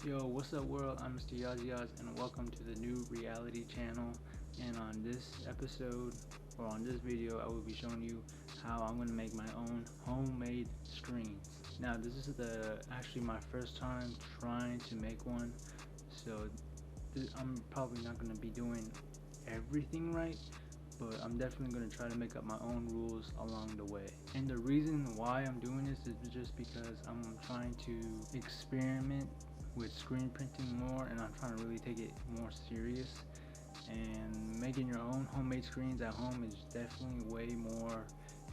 Yo, what's up world? I'm Mr. Yazzieyaz and welcome to the new reality channel. And on this episode, or on this video, I will be showing you how I'm going to make my own homemade screens. Now this is actually my first time trying to make one, so I'm probably not going to be doing everything right, but I'm definitely going to try to make up my own rules along the way. And the reason why I'm doing this is just because I'm trying to experiment with screen printing more, and I'm trying to really take it more serious. And making your own homemade screens at home is definitely way more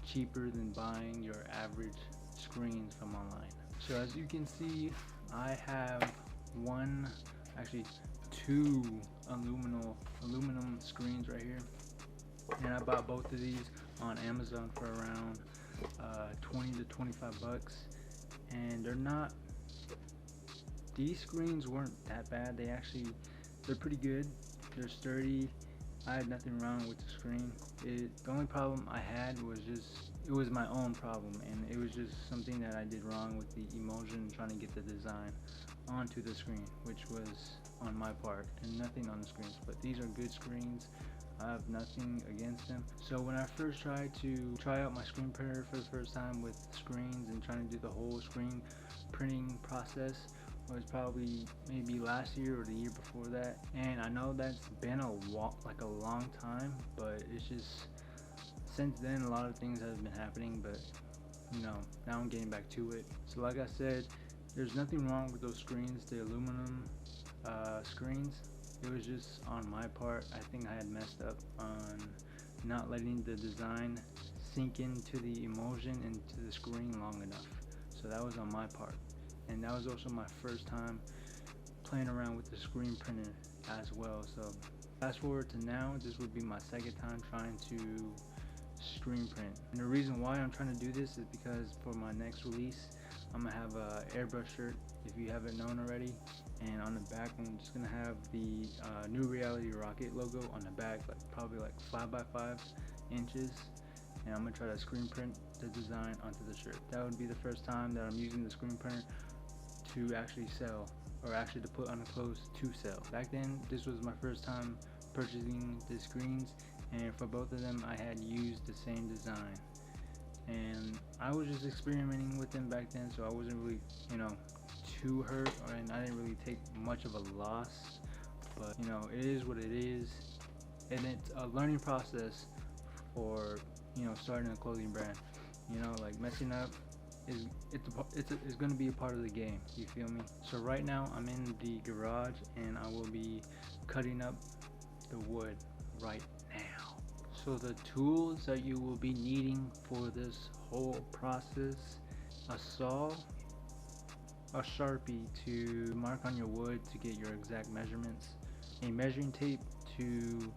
cheaper than buying your average screens from online. So as you can see, I have two aluminum screens right here, and I bought both of these on Amazon for around 20 to 25 bucks. And these screens weren't that bad. They're pretty good. They're sturdy. I had nothing wrong with the screen. The only problem I had was it was my own problem, and it was just something that I did wrong with the emulsion, trying to get the design onto the screen, which was on my part and nothing on the screens. But these are good screens. I have nothing against them. So when I first tried to try out my screen printer for the first time with screens and trying to do the whole screen printing process, was probably maybe last year or the year before that. And I know that's been a long time, but it's just since then a lot of things have been happening, but now I'm getting back to it. So like I said, there's nothing wrong with those screens, the aluminum screens. It was just on my part. I think I had messed up on not letting the design sink into the emulsion into the screen long enough. So that was on my part. And that was also my first time playing around with the screen printer as well. So fast forward to now, this would be my second time trying to screen print. And the reason why I'm trying to do this is because for my next release, I'm gonna have a airbrush shirt, if you haven't known already. And on the back, I'm just gonna have the New Reality Rocket logo on the back, probably 5 by 5 inches. And I'm gonna try to screen print the design onto the shirt. That would be the first time that I'm using the screen printer to actually sell, or actually to put on the clothes to sell. Back then, this was my first time purchasing the screens, and for both of them I had used the same design, and I was just experimenting with them back then, so I wasn't really too hurt, and I didn't really take much of a loss. But it is what it is, and it's a learning process for starting a clothing brand. Like messing up it's going to be a part of the game, you feel me? So right now I'm in the garage, and I will be cutting up the wood right now. So the tools that you will be needing for this whole process: a saw, a Sharpie to mark on your wood to get your exact measurements, a measuring tape to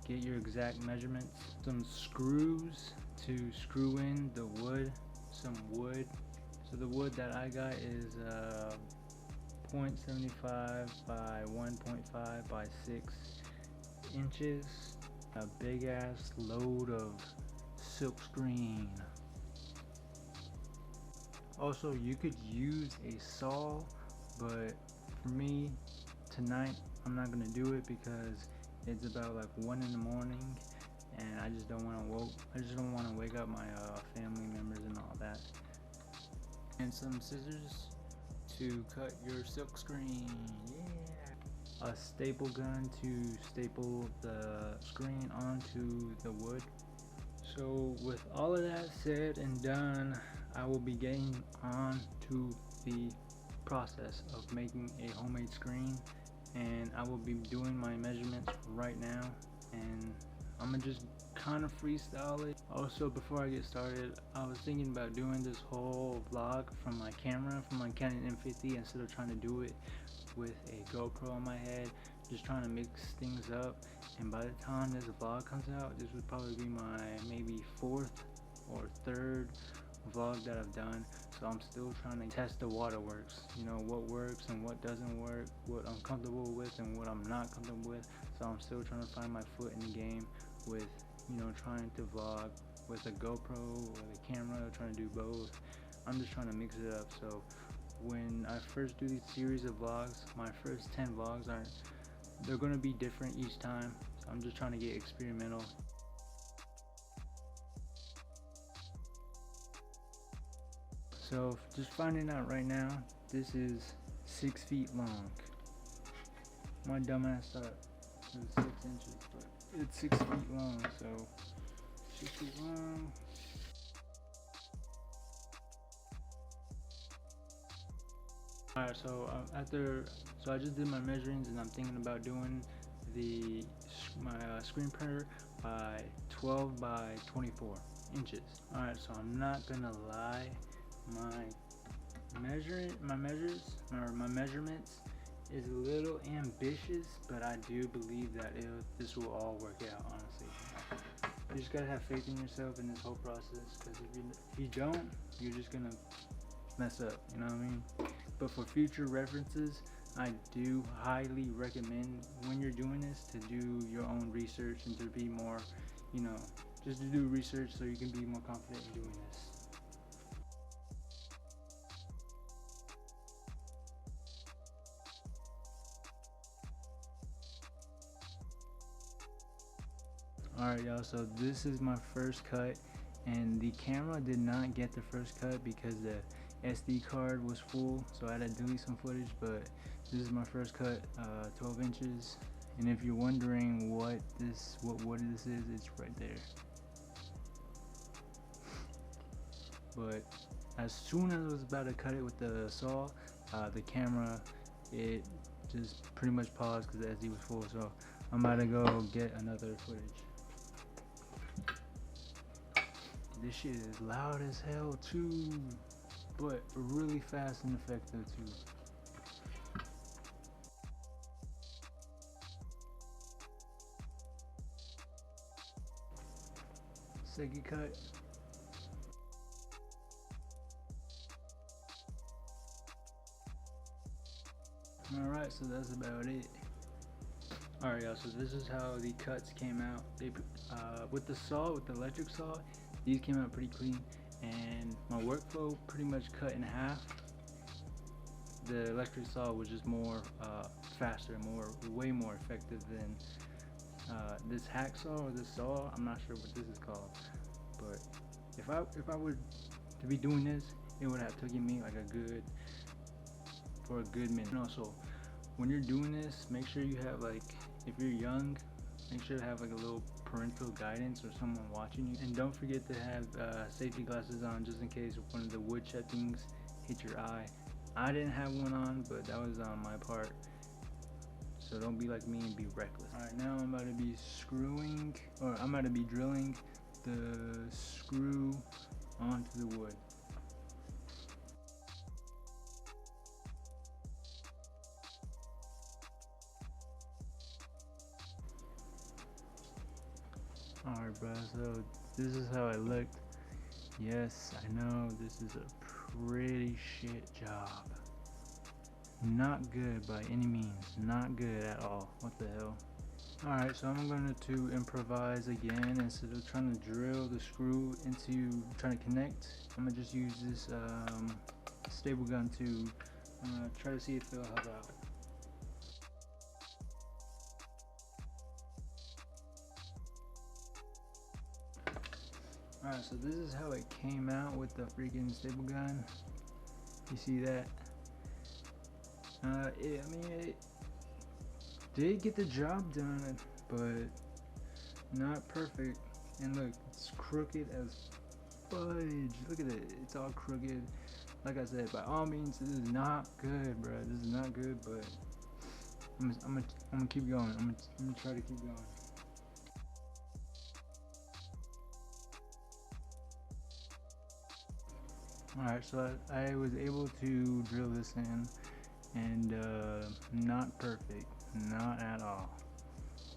get your exact measurements, some screws to screw in the wood, some wood. So the wood that I got is 0.75 by 1.5 by 6 inches. A big ass load of silk screen. Also, you could use a saw, but for me tonight I'm not gonna do it because it's about 1 in the morning, and I just don't want to wake up my family members and all that. And some scissors to cut your silk screen. Yeah. A staple gun to staple the screen onto the wood. So with all of that said and done, I will be getting on to the process of making a homemade screen, and I will be doing my measurements right now, and I'm gonna just kind of freestyle it. Also, before I get started, I was thinking about doing this whole vlog from my camera, from my Canon M50, instead of trying to do it with a GoPro on my head, just trying to mix things up. And by the time this vlog comes out, this would probably be my maybe 4th or 3rd vlog that I've done. So I'm still trying to test the waterworks, what works and what doesn't work, what I'm comfortable with and what I'm not comfortable with. So I'm still trying to find my foot in the game with trying to vlog with a GoPro or the camera, trying to do both. I'm just trying to mix it up. So when I first do these series of vlogs, my first 10 vlogs they're gonna be different each time. So I'm just trying to get experimental. So just finding out right now, this is 6 feet long. My dumbass thought it was 6 inches, but it's 6 feet long, so 6 feet long. Alright, so so I just did my measurings, and I'm thinking about doing my screen printer by 12 by 24 inches. Alright, so I'm not gonna lie, my measurements is a little ambitious, but I do believe that this will all work out, honestly. You just gotta have faith in yourself in this whole process, because if you don't, you're just gonna mess up, you know what I mean? But for future references, I do highly recommend, when you're doing this, to do your own research and to be more, just to do research so you can be more confident in doing this. Alright y'all, so this is my first cut, and the camera did not get the first cut because the SD card was full, so I had to delete some footage, but this is my first cut, 12 inches, and if you're wondering what this is, it's right there. But as soon as I was about to cut it with the saw, the camera, it just pretty much paused because the SD was full, so I'm about to go get another footage. This shit is loud as hell too, but really fast and effective too. Second cut. Alright, so that's about it. Alright y'all, so this is how the cuts came out. With the electric saw, these came out pretty clean, and my workflow pretty much cut in half. The electric saw was just more faster, way more effective than this hacksaw or this saw. I'm not sure what this is called, but if I were to be doing this, it would have taken me like a good minute. And also, when you're doing this, make sure you have, like, if you're young, make sure to have like a little parental guidance or someone watching you, and don't forget to have safety glasses on, just in case one of the wood chippings hit your eye. I didn't have one on, but that was on my part, so don't be like me and be reckless. Alright, now I'm about to be drilling the screw onto the wood. Alright bro, so this is how it looked. Yes, I know this is a pretty shit job. Not good by any means, not good at all. What the hell? Alright, so I'm going to improvise again. Instead of trying to drill the screw into trying to connect, I'm going to just use this staple gun to try to see if it'll help out. Alright, so this is how it came out with the freaking staple gun. You see that? It did get the job done, but not perfect. And look, it's crooked as fudge. Look at it, it's all crooked. Like I said, by all means, this is not good, bro. This is not good, but I'm gonna keep going. I'm gonna try to keep going. Alright, so I was able to drill this in, and not perfect, not at all.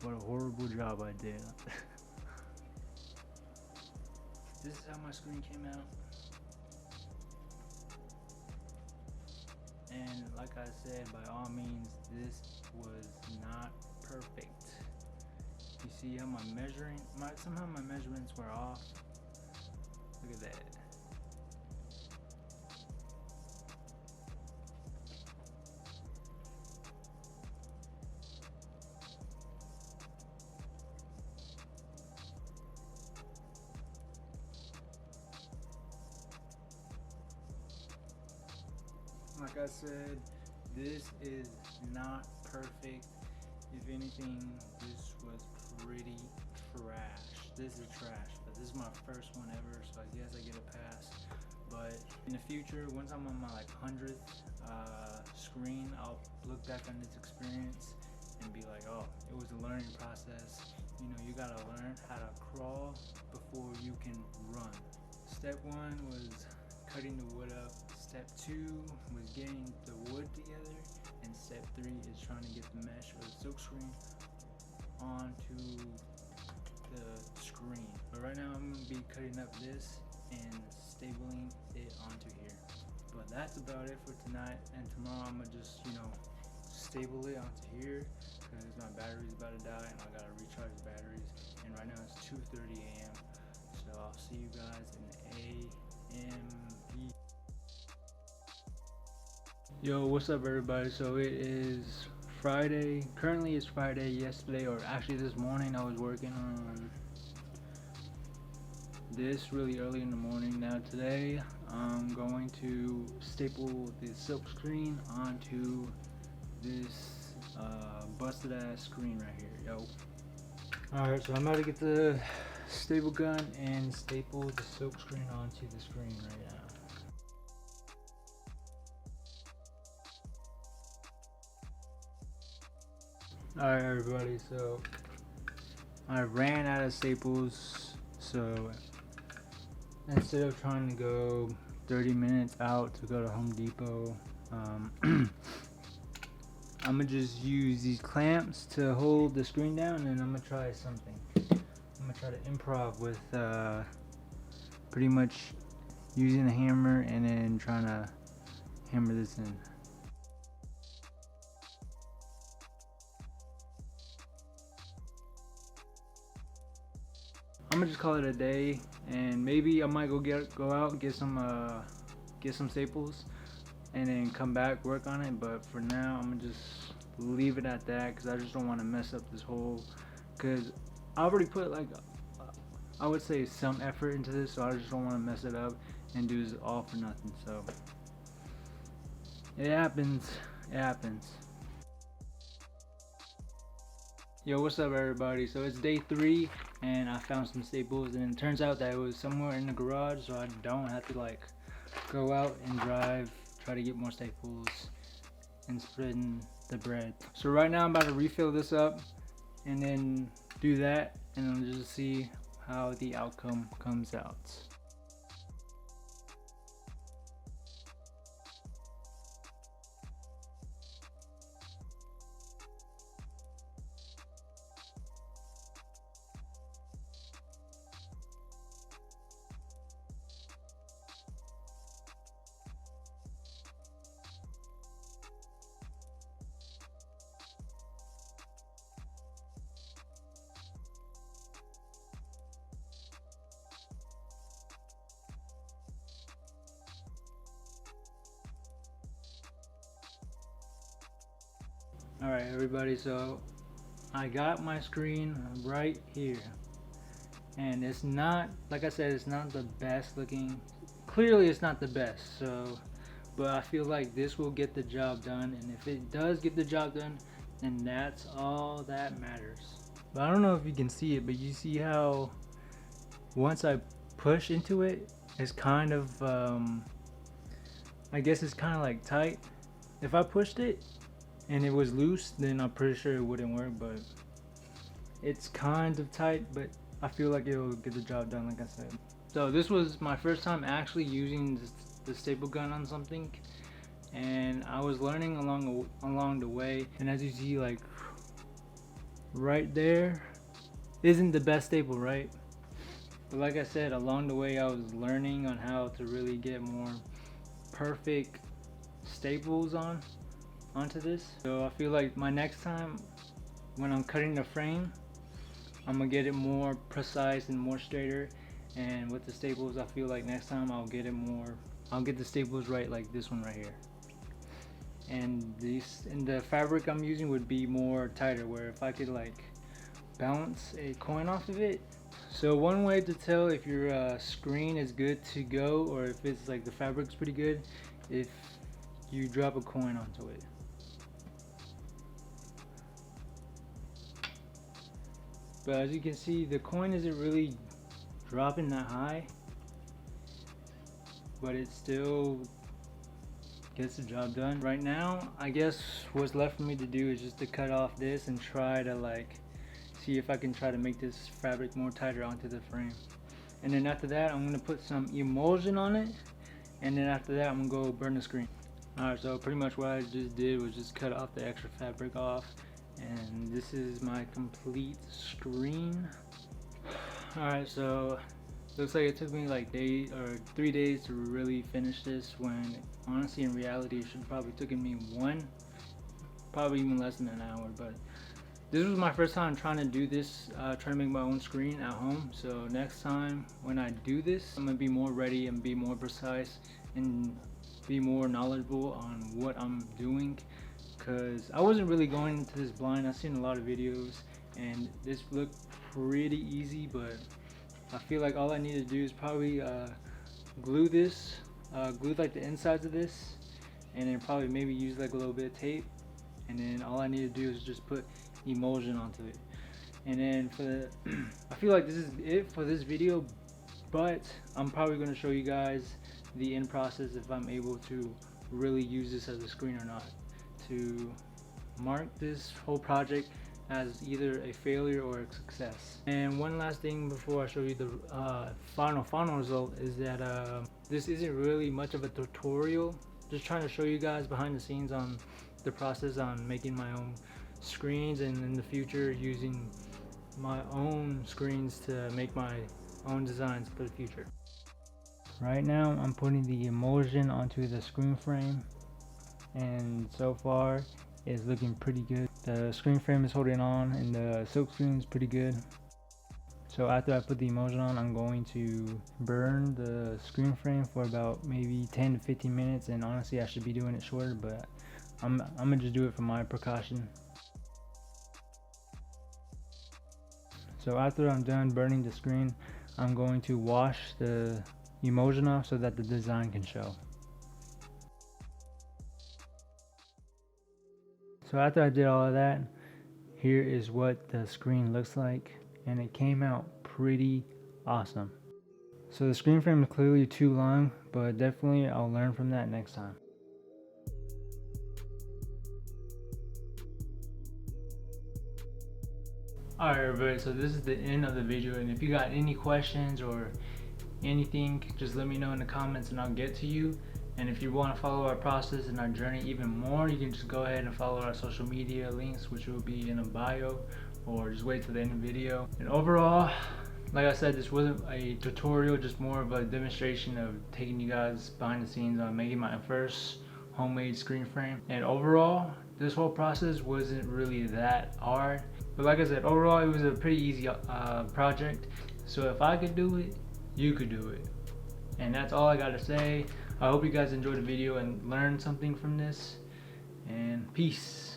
What a horrible job I did. This is how my screen came out, and like I said, by all means, this was not perfect. You see how somehow my measurements were off. Look at that. like I said, this is not perfect. If anything, this was pretty trash. This is trash, but this is my first one ever, so I guess I get a pass. But in the future, once I'm on my like 100th screen, I'll look back on this experience and be like, oh, it was a learning process. You know, you gotta learn how to crawl before you can run. Step 1 was cutting the wood up. Step 2 was getting the wood together, and step 3 is trying to get the mesh or the silk screen onto the screen. But right now I'm going to be cutting up this and stabling it onto here. But that's about it for tonight, and tomorrow I'm going to just, you know, stable it onto here because my battery's about to die and I got to recharge the batteries. And right now it's 2:30 a.m. So I'll see you guys in the AMP. Yo, what's up everybody? So it is Friday. Currently it's Friday. Yesterday, or actually this morning, I was working on this really early in the morning. Now today I'm going to staple the silk screen onto this busted ass screen right here, yo. Alright, so I'm about to get the staple gun and staple the silk screen onto the screen right now. Alright everybody, so I ran out of staples, so instead of trying to go 30 minutes out to go to Home Depot, I'm gonna just use these clamps to hold the screen down, and I'm gonna try something. I'm gonna try to improv with pretty much using a hammer and then trying to hammer this in. I'm gonna just call it a day, and maybe I might go out and get some staples and then come back work on it. But for now I'm gonna just leave it at that because I just don't want to mess up this whole, because I already put like I would say some effort into this, so I just don't want to mess it up and do this all for nothing. So it happens. Yo, what's up everybody? So it's day 3 and I found some staples, and it turns out that it was somewhere in the garage, so I don't have to like go out and try to get more staples and spreading the bread. So right now I'm about to refill this up and then do that, and then just see how the outcome comes out. Alright everybody, so I got my screen right here, and it's not, like I said, it's not the best looking. Clearly it's not the best, so but I feel like this will get the job done, and if it does get the job done, then that's all that matters. But I don't know if you can see it, but you see how once I push into it, it's kind of I guess it's kind of like tight. If I pushed it and it was loose, then I'm pretty sure it wouldn't work, but it's kind of tight, but I feel like it'll get the job done, like I said. So this was my first time actually using the staple gun on something, and I was learning along the way, and as you see, like right there isn't the best staple, right? But like I said, along the way I was learning on how to really get more perfect staples onto this. So I feel like my next time when I'm cutting the frame, I'm gonna get it more precise and more straighter, and with the staples I feel like next time I'll get the staples right, like this one right here. And the fabric I'm using would be more tighter, where if I could like bounce a coin off of it. So one way to tell if your screen is good to go, or if it's like the fabric's pretty good, if you drop a coin onto it. But as you can see, the coin isn't really dropping that high, but it still gets the job done. Right now, I guess what's left for me to do is just to cut off this and try to like see if I can try to make this fabric more tighter onto the frame. And then after that, I'm gonna put some emulsion on it, and then after that, I'm gonna go burn the screen. Alright, so pretty much what I just did was just cut off the extra fabric off, and this is my complete screen. Alright, so looks like it took me like 3 days to really finish this, when honestly in reality it should probably taken me probably even less than an hour. But this was my first time trying to do this, trying to make my own screen at home. So next time when I do this, I'm gonna be more ready and be more precise and be more knowledgeable on what I'm doing, because I wasn't really going into this blind. I've seen a lot of videos and this looked pretty easy, but I feel like all I need to do is probably glue this, glue like the insides of this, and then probably maybe use like a little bit of tape, and then all I need to do is just put emulsion onto it. And then for the I feel like this is it for this video, but I'm probably going to show you guys the end process if I'm able to really use this as a screen or not, to mark this whole project as either a failure or a success. And one last thing before I show you the final result is that this isn't really much of a tutorial, just trying to show you guys behind the scenes on the process on making my own screens, and in the future using my own screens to make my own designs for the future. Right now I'm putting the emulsion onto the screen frame, and so far it's looking pretty good. The screen frame is holding on and the silk screen is pretty good. So after I put the emulsion on, I'm going to burn the screen frame for about maybe 10 to 15 minutes, and honestly I should be doing it shorter, but I'm gonna just do it for my precaution. So after I'm done burning the screen, I'm going to wash the emulsion off so that the design can show. So after I did all of that, here is what the screen looks like, and it came out pretty awesome. So the screen frame is clearly too long, but definitely I'll learn from that next time. Alright everybody, so this is the end of the video, and if you got any questions or anything, just let me know in the comments and I'll get to you. And if you want to follow our process and our journey even more, you can just go ahead and follow our social media links, which will be in a bio, or just wait till the end of the video. And overall, like I said, this wasn't a tutorial, just more of a demonstration of taking you guys behind the scenes on making my first homemade screen frame. And overall, this whole process wasn't really that hard, but like I said, overall it was a pretty easy project. So if I could do it, you could do it. And that's all I gotta say. I hope you guys enjoyed the video and learned something from this, and peace.